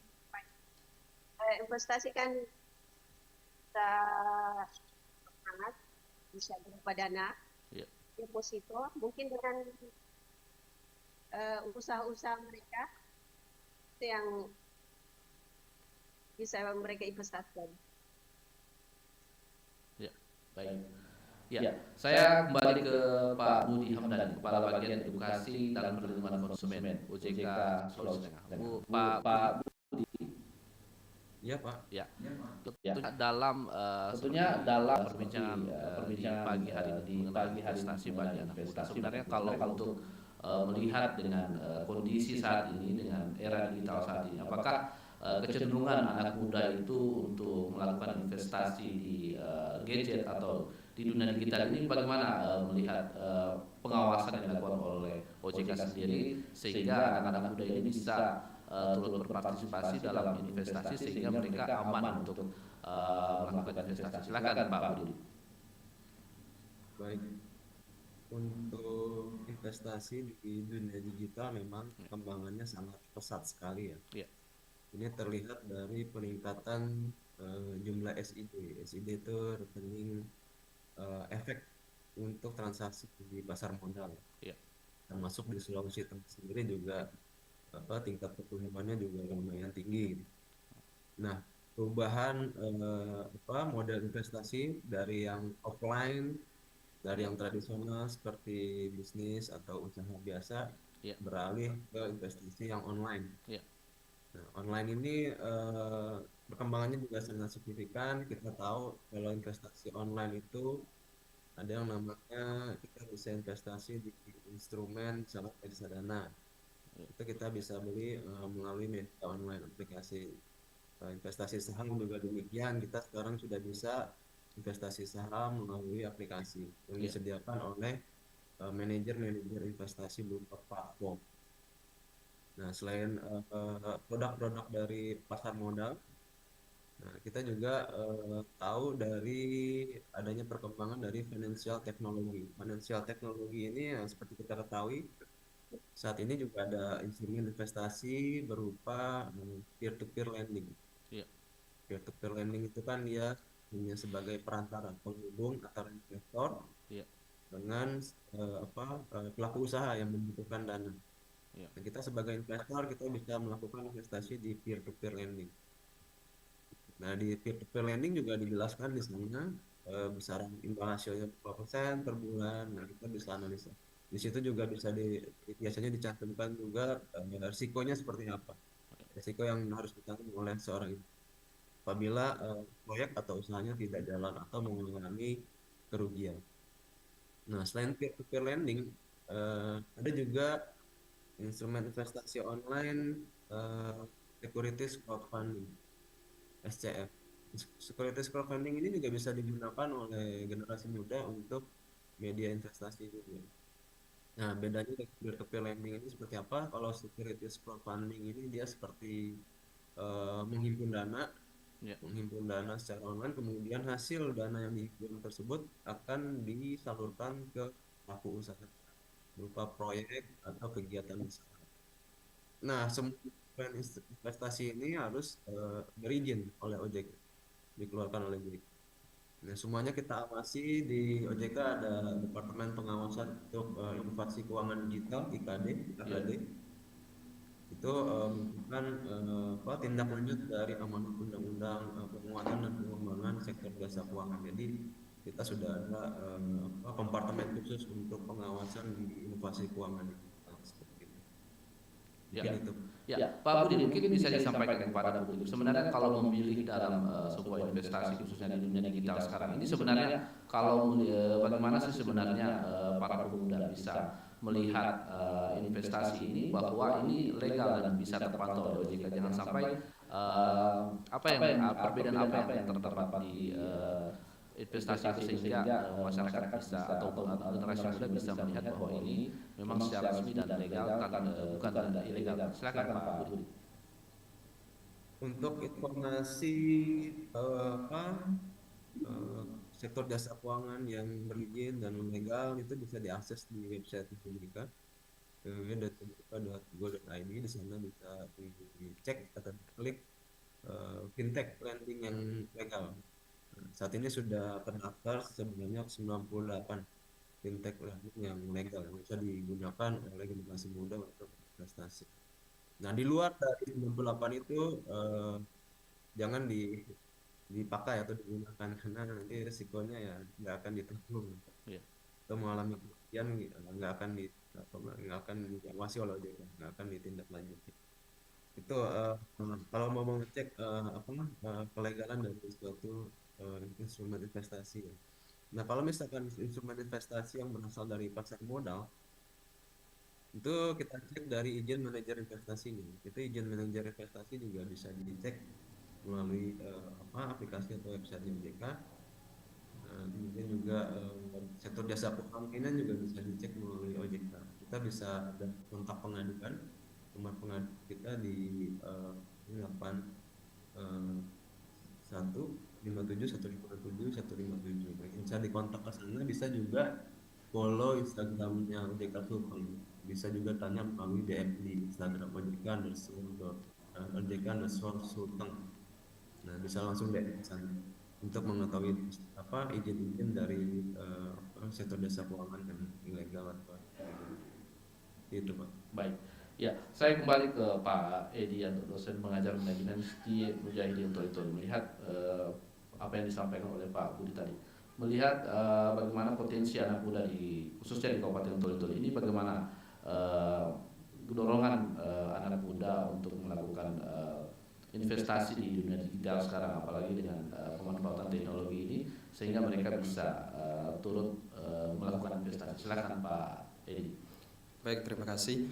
investasi kan bisa berupa dana, deposito, mungkin dengan usaha-usaha mereka itu yang bisa mereka investasikan. Baik. Ya, saya kembali ke Pak Budi Hamdani, Kepala Bagian Edukasi dan Perlindungan Konsumen OJK Sulawesi Tengah. Pak Budi. Iya Pak. Ya. Dalam perbincangan pagi hari ini mengenai investasi bagi anak muda, sebenarnya kalau untuk melihat dengan kondisi saat ini, dengan era digital saat ini, apakah kecenderungan anak muda itu untuk melakukan investasi di gadget atau di dunia digital ini, bagaimana melihat pengawasan yang dilakukan oleh OJK sendiri sehingga anak-anak muda ini bisa turut berpartisipasi dalam investasi sehingga mereka aman untuk melakukan investasi. Silakan Pak Budi. Baik, untuk investasi di dunia digital memang perkembangannya sangat pesat sekali ya. Iya. Ini terlihat dari peningkatan jumlah SID. SID itu rekening efek untuk transaksi di pasar modal. Iya. Termasuk di Sulawesi Tengah sendiri juga tingkat pertumbuhannya juga lumayan tinggi. Nah, perubahan model investasi dari yang offline, dari yang tradisional seperti bisnis atau usaha biasa, beralih ke investasi yang online. Nah, online ini perkembangannya juga sangat signifikan. Kita tahu kalau investasi online itu ada yang namanya kita bisa investasi di instrumen misalnya reksadana. Itu kita bisa beli melalui media online, aplikasi. Investasi saham juga demikian. Kita sekarang sudah bisa investasi saham melalui aplikasi yang disediakan oleh manajer-manajer investasi berupa platform. Nah, selain produk-produk dari pasar modal, nah, kita juga tahu dari adanya perkembangan dari financial technology. Financial technology ini seperti kita ketahui, saat ini juga ada instrumen investasi berupa peer-to-peer lending. Peer-to-peer lending itu kan dia hanya sebagai perantara penghubung antara investor dengan pelaku usaha yang membutuhkan dana. Nah, kita sebagai investor kita bisa melakukan investasi di peer-to-peer lending. Nah, di peer-to-peer lending juga dijelaskan di sana besaran imbal hasilnya berapa persen per bulan. Nah, kita bisa analisa. Di situ juga bisa biasanya dicantumkan juga risikonya seperti apa. Risiko yang harus ditanggung oleh seorang apabila proyek atau usahanya tidak jalan atau mengalami kerugian. Nah, selain peer-to-peer lending, ada juga instrumen investasi online, securities crowdfunding, SCF. Securities crowdfunding ini juga bisa digunakan oleh generasi muda untuk media investasi juga. Nah, bedanya dari peer-to-peer lending ini seperti apa? Kalau securities crowdfunding ini dia seperti menghimpun dana secara online, kemudian hasil dana yang dihimpun tersebut akan disalurkan ke pelaku usaha berupa proyek atau kegiatan usaha. Nah, semua investasi ini harus berizin oleh OJK, dikeluarkan oleh OJK. Nah, semuanya kita awasi. Di OJK ada Departemen Pengawasan untuk Inovasi Keuangan Digital (IKD). Itu merupakan tindak lanjut dari amanat Undang-Undang Penguatan dan Pengembangan Sektor Jasa Keuangan. Jadi kita sudah ada kompartemen khusus untuk pengawasan di inovasi keuangan seperti itu. Pak Budi, mungkin bisa disampaikan kepada publik. Sebenarnya kalau memilih dalam sebuah investasi khususnya di dunia digital sekarang ini, sebenarnya kalau bagaimana sih sebenarnya para pemuda bisa melihat investasi ini bahwa ini legal dan bisa terpantau oleh OJK. Jangan sampai perbedaan apa yang terdapat di investasi itu sehingga masyarakat bisa atau generasi muda bisa melihat bahwa ini memang secara resmi dan legal bukan ilegal. Silakan Pak Budi. Untuk informasi sektor jasa keuangan yang berizin dan legal itu bisa diakses di website OJK www.ojk.go.id. Di sana bisa dicek atau klik fintech lending yang legal. Saat ini sudah terdaftar sebenarnya 98 fintech lending yang legal yang bisa digunakan oleh generasi muda untuk investasi. Nah, di luar dari 98 itu jangan dipakai atau digunakan karena nanti risikonya ya nggak akan ditanggung atau mengalami kerugian, nggak akan diawasi oleh OJK, nggak akan ditindaklanjuti. Itu kalau mau mengecek kelegalan dari suatu instrumen investasi. Nah, kalau misalkan instrumen investasi yang berasal dari pasar modal, itu kita cek dari izin manajer investasinya. Itu izin manajer investasi juga bisa dicek melalui aplikasi atau website OJK. Kemudian juga sektor jasa keuangan juga bisa dicek melalui OJK. Kita bisa ada kontak pengaduan nomor pengaduan kita di 157 157. Bisa dikontak ke sana, bisa juga follow Instagramnya OJK Sulteng. Bisa juga tanya melalui DM di Instagram OJK_Sulteng. Nah, bisa langsung DM ke sana untuk mengetahui izin-izin dari sektor jasa keuangan yang ilegal atau itu, Pak. Baik. Ya, saya kembali ke Pak Edi Yanto, dosen pengajar manajemen di Mujahidin Toli-Toli. Melihat apa yang disampaikan oleh Pak Budi tadi, melihat bagaimana potensi anak muda khususnya di Kabupaten Toli-Toli ini, bagaimana dorongan anak muda untuk melakukan investasi di dunia digital sekarang, apalagi dengan pemanfaatan teknologi ini, sehingga mereka bisa turut melakukan investasi. Silakan Pak Edi. Baik, terima kasih.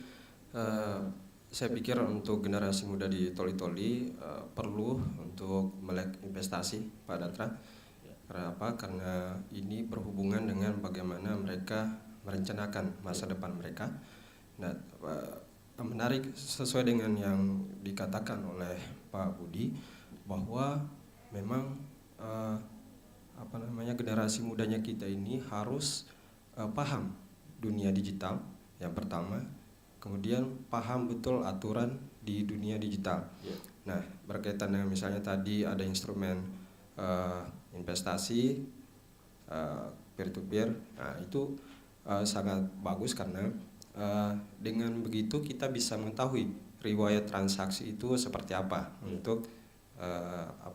Saya pikir untuk generasi muda di Toli-Toli perlu untuk melek investasi, Pak Datra. Karena apa? Karena ini berhubungan dengan bagaimana mereka merencanakan masa depan mereka. Nah, menarik sesuai dengan yang dikatakan oleh Pak Budi, bahwa memang generasi mudanya kita ini harus paham dunia digital yang pertama. Kemudian paham betul aturan di dunia digital. Nah, berkaitan dengan misalnya tadi ada instrumen investasi peer-to-peer, nah itu sangat bagus karena dengan begitu kita bisa mengetahui riwayat transaksi itu seperti apa untuk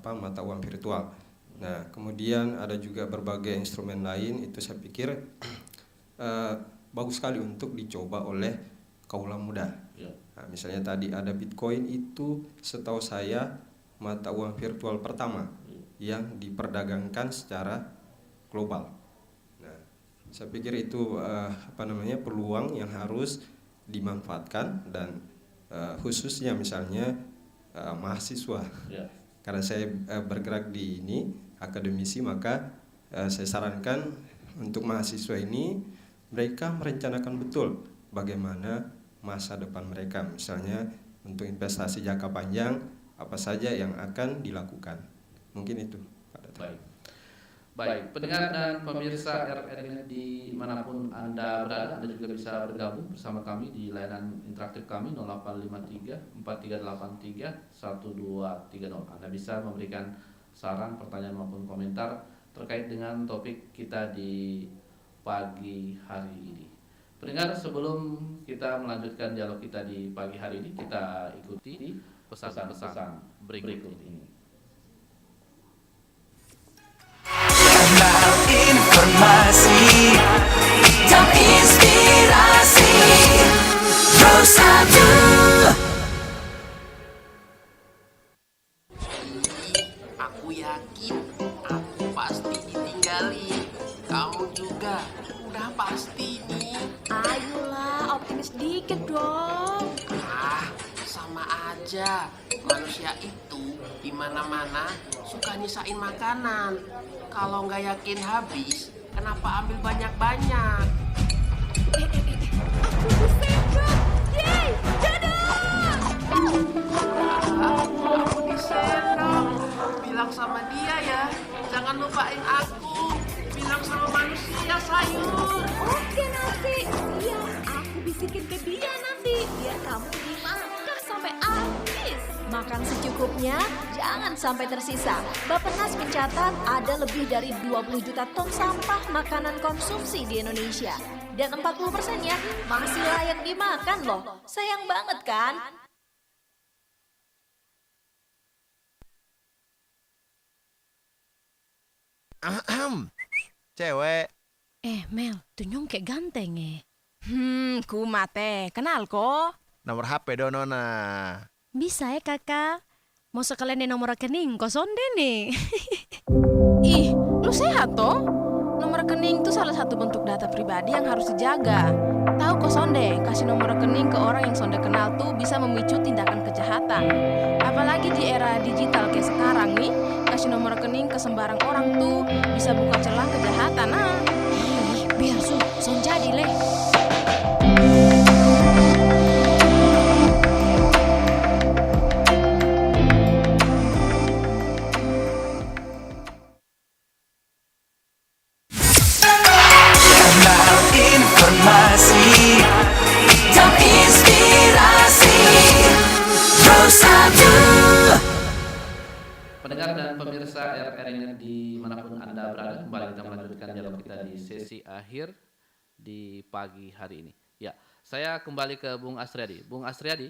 mata uang virtual. Nah, kemudian ada juga berbagai instrumen lain, itu saya pikir bagus sekali untuk dicoba oleh kaula muda. Nah, misalnya tadi ada Bitcoin, itu setahu saya mata uang virtual pertama yang diperdagangkan secara global. Nah, saya pikir itu peluang yang harus dimanfaatkan, dan khususnya misalnya mahasiswa. Karena saya bergerak di ini akademisi, maka saya sarankan untuk mahasiswa ini mereka merencanakan betul bagaimana masa depan mereka, misalnya untuk investasi jangka panjang apa saja yang akan dilakukan. Mungkin itu, Pak Data. Baik, pendengar dan pemirsa RRN dimanapun Anda berada, Anda juga bisa bergabung bersama kami di layanan interaktif kami 0853 4383 1230. Anda bisa memberikan saran, pertanyaan maupun komentar terkait dengan topik kita di pagi hari ini. Pendengar, sebelum kita melanjutkan dialog kita di pagi hari ini, kita ikuti pesan-pesan berikut ini. Kanal informasi dan inspirasi Rosadu. Aku yakin aku pasti ditinggalin. Kamu juga udah pasti nih. Ayolah, optimis dikit dong. Sama aja. Manusia itu di mana-mana suka nyisain makanan. Kalau nggak yakin habis, kenapa ambil banyak-banyak? Aku disedot. Yeay, dadah! Aku disedot. Bilang sama dia ya, jangan lupain aku. Bilang sama manusia sayur. Oke nanti, iya aku bisikin ke dia nanti. Biar kamu dimakan sampai habis. Makan secukupnya, jangan sampai tersisa. Bappenas mencatat ada lebih dari 20 juta ton sampah makanan konsumsi di Indonesia. Dan 40%-nya masih layak dimakan loh. Sayang banget kan? Cewek. Mel, tuh nyong kayak ganteng kumate, kenal kok. Nomor HP donona. Bisa ya kakak. Mau sekalian di nomor rekening kosong deh nih. Ih, lu sehat toh? Nomor rekening itu salah satu bentuk data pribadi yang harus dijaga. Tahu kok Sonde, kasih nomor rekening ke orang yang Sonde kenal tuh bisa memicu tindakan kejahatan. Apalagi di era digital kayak sekarang nih, kasih nomor rekening ke sembarang orang tuh bisa buka celah kejahatan. Biar Son jadi leh. RR-nya dimanapun Anda berada, kembali kita melanjutkan dialog kita di sesi akhir di pagi hari ini. Ya, saya kembali ke Bung Asriadi. Bung Asriadi.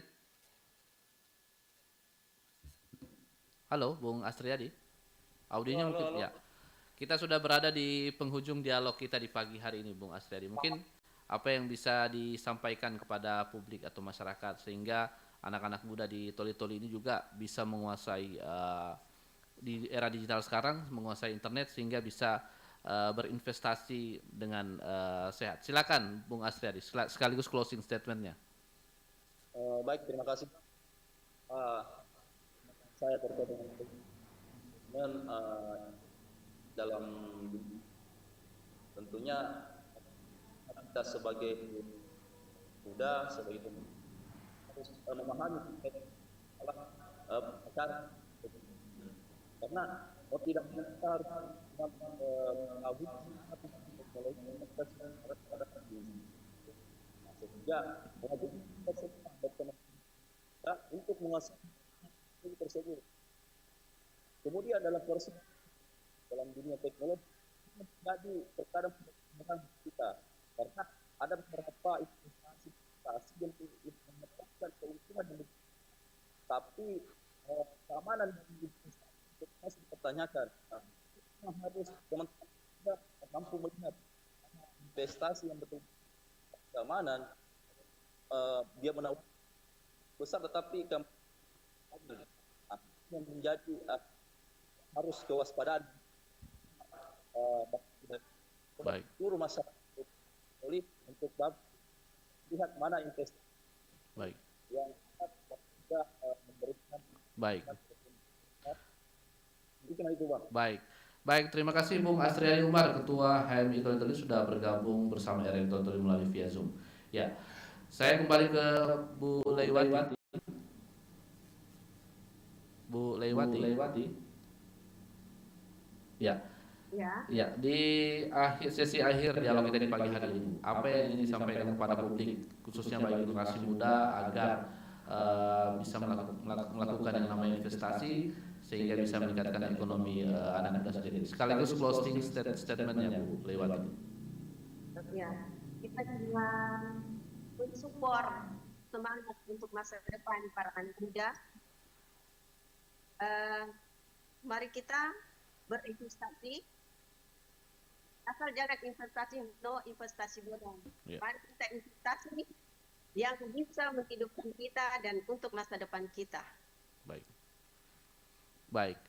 Halo, Bung Asriadi. Audionya mungkin ya. Kita sudah berada di penghujung dialog kita di pagi hari ini, Bung Asriadi. Mungkin apa yang bisa disampaikan kepada publik atau masyarakat sehingga anak-anak muda di Toli-Toli ini juga bisa menguasai di era digital sekarang, menguasai internet sehingga bisa berinvestasi dengan sehat. Silakan Bung Asriadi, sekaligus closing statementnya. Baik, terima kasih. Saya terkait dengan dalam tentunya kita sebagai muda, sebagai harus memahami cara, karena kalau tidak kita harus mengetahui teknologi sehingga kita untuk menguasai tersebut. Kemudian dalam proses dalam dunia teknologi menjadi perkara kita, karena ada beberapa investasi yang mendapatkan keuntungan, tapi keamanan masih dipertanyakan. Harus teman-teman tidak mampu melihat investasi yang betul keamanan, dia menawarkan besar, tetapi yang menjadi harus kewaspadaan seluruh masyarakat untuk lihat mana investasi yang bisa memberikan. Baik, terima kasih Bung Asriadi Umar, Ketua HMI Toli-Toli sudah bergabung bersama RRI Toli-Toli melalui via Zoom. Ya, saya kembali ke Bu Leiwati. Bu Leiwati. Ya, di sesi akhir dialog kita di pagi hari ini, apa yang ingin disampaikan kepada publik, khususnya bagi generasi muda agar bisa melakukan yang namanya investasi sehingga bisa meningkatkan ekonomi anak muda sendiri. Sekaligus closing statementnya Bu Leiwati. Ya, kita juga mensupport semangat untuk masa depan para anak muda. Mari kita berinvestasi, asal jangan investasi investasi bodong. Mari kita investasi yang bisa menghidupkan kita dan untuk masa depan kita. Baik.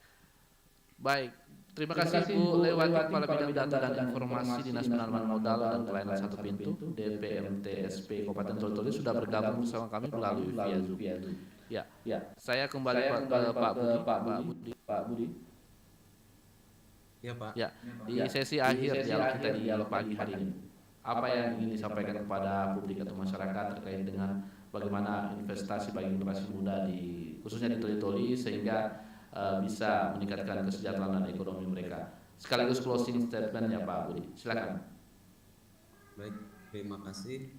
Terima kasih Bu Leiwati, Kepala Bidang Data dan Informasi Dinas Penanaman Modal dan Pelayanan Satu Pintu DPMTSP Kabupaten Toli-Toli sudah bergabung bersama kami melalui via Zoom. Ya, saya kembali ke Pak Budi. Ya Pak. Ya, di sesi akhir dialog kita di pagi hari ini, apa yang ingin disampaikan kepada publik atau masyarakat terkait dengan bagaimana investasi bagi generasi muda khususnya di Toli-Toli sehingga bisa meningkatkan kesejahteraan dan ekonomi mereka. Sekaligus closing statementnya Pak Budi, silakan. Baik, terima kasih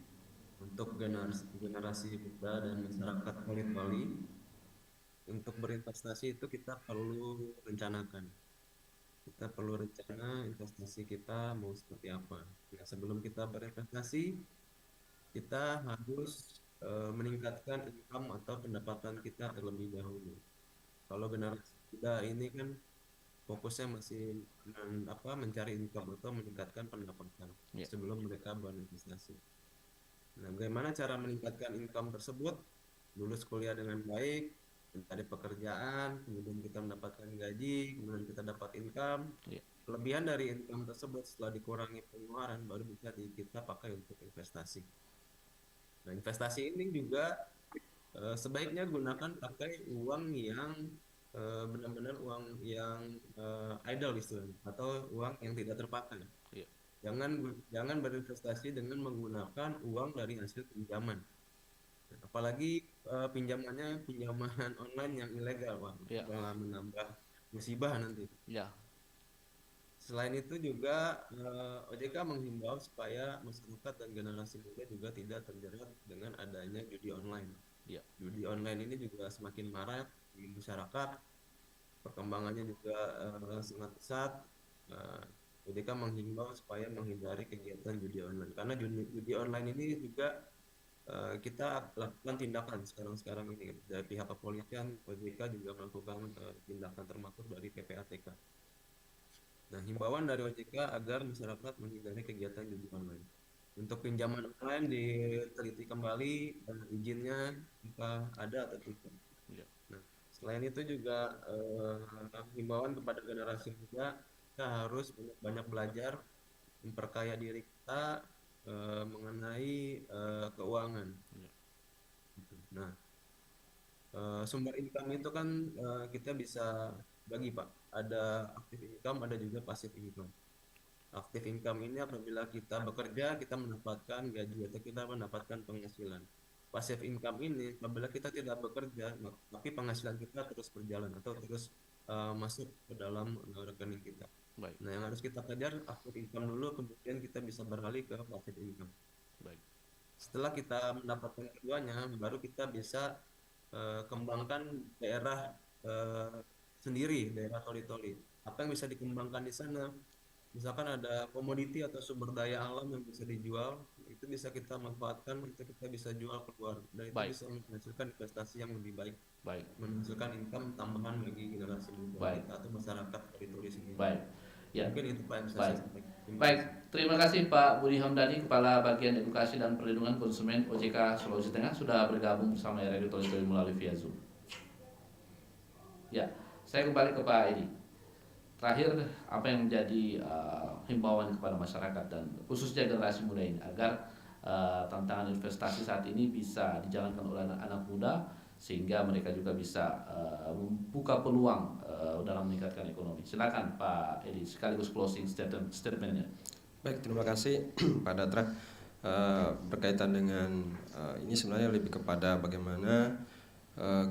untuk generasi muda dan masyarakat Toli-Toli. Untuk berinvestasi itu kita perlu rencanakan. Kita perlu rencana investasi kita mau seperti apa. Nah, sebelum kita berinvestasi, kita harus meningkatkan income atau pendapatan kita terlebih dahulu. Kalau generasi muda ini kan fokusnya masih mencari income atau meningkatkan pendapatan sebelum mereka berinvestasi. Nah, bagaimana cara meningkatkan income tersebut? Lulus kuliah dengan baik, mencari pekerjaan, kemudian kita mendapatkan gaji, kemudian kita dapat income. Kelebihan dari income tersebut setelah dikurangi pengeluaran baru bisa kita pakai untuk investasi. Nah, investasi ini juga sebaiknya gunakan pakai uang yang benar-benar uang yang idle istilahnya, atau uang yang tidak terpakai. Jangan berinvestasi dengan menggunakan uang dari hasil pinjaman. Apalagi pinjaman online yang ilegal, malah menambah musibah nanti. Selain itu juga OJK menghimbau supaya masyarakat dan generasi muda juga tidak terjerat dengan adanya judi online. Judi online ini juga semakin marak di masyarakat. perkembangannya juga sangat pesat. OJK menghimbau supaya menghindari kegiatan judi online, karena judi online ini juga kita lakukan tindakan sekarang ini dari pihak kepolisian. OJK juga melakukan tindakan termasuk dari PPATK. Nah, himbauan dari OJK agar masyarakat menghindari kegiatan judi online. Untuk pinjaman online diteliti kembali izinnya jika ada atau tidak. Nah, selain itu juga himbauan kepada generasi muda, kita harus banyak belajar memperkaya diri kita mengenai keuangan. Nah, sumber income itu kan kita bisa bagi, Pak. Ada active income, ada juga passive income. Active income ini apabila kita bekerja, kita mendapatkan gaji atau kita mendapatkan penghasilan. Passive income ini apabila kita tidak bekerja, tapi penghasilan kita terus berjalan atau terus masuk ke dalam rekening kita. Baik. Nah, yang harus kita kejar active income dulu, kemudian kita bisa beralih ke passive income. Baik. Setelah kita mendapatkan keduanya, baru kita bisa kembangkan daerah sendiri, daerah toli-toli. Apa yang bisa dikembangkan di sana? Misalkan ada komoditi atau sumber daya alam yang bisa dijual, itu bisa kita manfaatkan, itu kita bisa jual keluar, dan itu bisa menghasilkan investasi yang lebih baik. Baik. Menghasilkan income tambahan bagi generasi muda atau masyarakat toli-toli sendiri. Baik. Ya. Mungkin itu Pak yang bisa saya sampaikan. Baik, terima kasih Pak Budi Hamdani, Kepala Bagian Edukasi dan Perlindungan Konsumen OJK Sulawesi Tengah sudah bergabung bersama Radio Toli-Toli melalui via Zoom. Ya, saya kembali ke Pak Edi. Terakhir, apa yang menjadi himbauan kepada masyarakat dan khususnya generasi muda ini agar tantangan investasi saat ini bisa dijalankan oleh anak muda sehingga mereka juga bisa membuka peluang dalam meningkatkan ekonomi. Silakan Pak Edi, sekaligus closing statement-nya. Baik, terima kasih Pak Datra. Berkaitan dengan ini sebenarnya lebih kepada bagaimana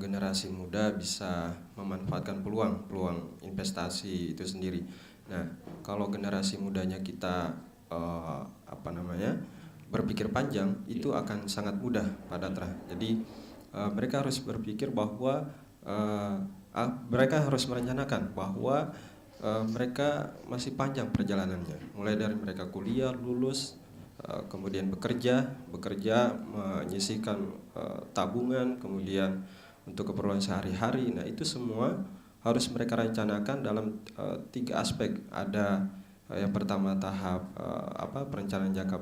generasi muda bisa memanfaatkan peluang investasi itu sendiri. Nah, kalau generasi mudanya kita berpikir panjang, itu akan sangat mudah Pak Datra. Jadi mereka harus berpikir bahwa mereka harus merencanakan bahwa mereka masih panjang perjalanannya, mulai dari mereka kuliah, lulus, kemudian bekerja, menyisihkan tabungan, kemudian untuk keperluan sehari-hari. Nah, itu semua harus mereka rencanakan dalam 3 aspek. Ada yang pertama tahap perencanaan jangka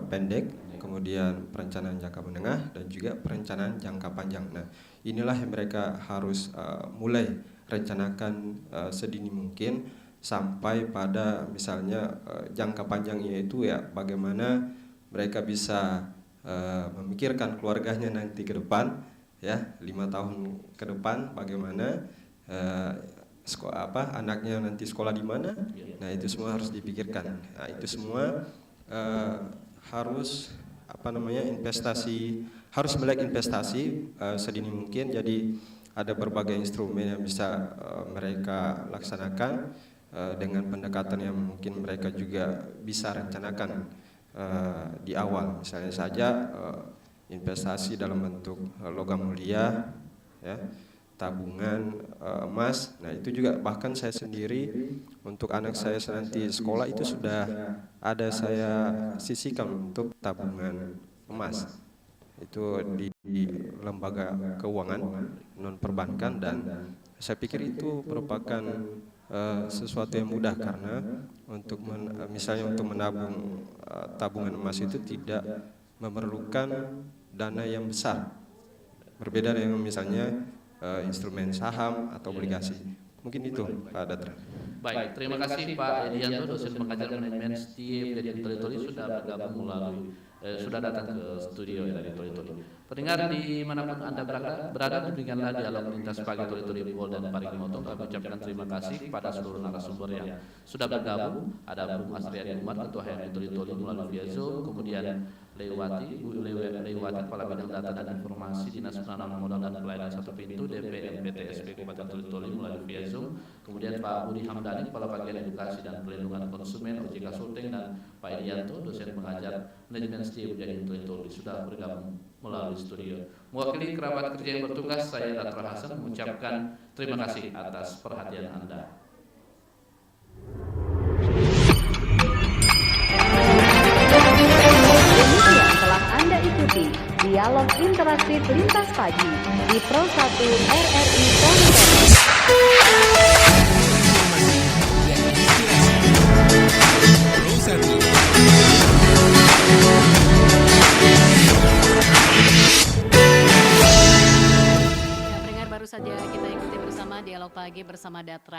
pendek, kemudian perencanaan jangka menengah, dan juga perencanaan jangka panjang. Nah, inilah yang mereka harus mulai rencanakan sedini mungkin sampai pada misalnya jangka panjang, yaitu ya bagaimana mereka bisa memikirkan keluarganya nanti ke depan, ya 5 tahun ke depan bagaimana anaknya nanti sekolah di mana. Nah, itu semua harus dipikirkan. Nah, itu semua harus investasi, harus melek investasi sedini mungkin. Jadi ada berbagai instrumen yang bisa mereka laksanakan dengan pendekatan yang mungkin mereka juga bisa rencanakan di awal. Misalnya saja investasi dalam bentuk logam mulia, ya, tabungan emas. Nah, itu juga bahkan saya sendiri untuk anak saya nanti sekolah itu sudah ada saya sisihkan untuk tabungan emas. Itu di lembaga keuangan non perbankan, dan saya pikir itu merupakan sesuatu yang mudah karena untuk misalnya untuk menabung tabungan emas itu tidak memerlukan dana yang besar, berbeda dengan misalnya instrumen saham atau obligasi. Mungkin itu Pak Datra. Baik, terima kasih Pak Edianto, dosen pengajar manajemen STIP dari Toli-Toli sudah bergabung melalui sudah datang ke studio dari Toli-Toli. Pendengar dimanapun Anda berada, demikianlah dialog lintas pagi Toli-Toli Buol dan Parigi Motong. Kami ucapkan terima kasih kepada seluruh narasumber yang sudah bergabung. Ada Bung Asriani Umar, Ketua HRD Toli-Toli melalui via Zoom, kemudian Bu Lewati, Kepala Bidang Data dan Informasi Dinas Penanaman Modal dan Pelayanan Satu Pintu DPM PTSP Kabupaten Toli-Toli melalui via Zoom, kemudian Pak Budi Hamdani, Kepala Bagian Edukasi dan Perlindungan Konsumen OJK Sulteng, dan Pak Edianto, dosen pengajar manajemen STIP dari Toli-Toli sudah bergabung melalui studio. Mewakili kerabat kerja yang bertugas, saya Datra Hasan mengucapkan terima kasih atas perhatian Anda. Demikian telah Anda ikuti dialog interaktif lintas pagi di Pro 1 RRI Ponorogo. Baru saja kita ikuti bersama dialog pagi bersama Datra.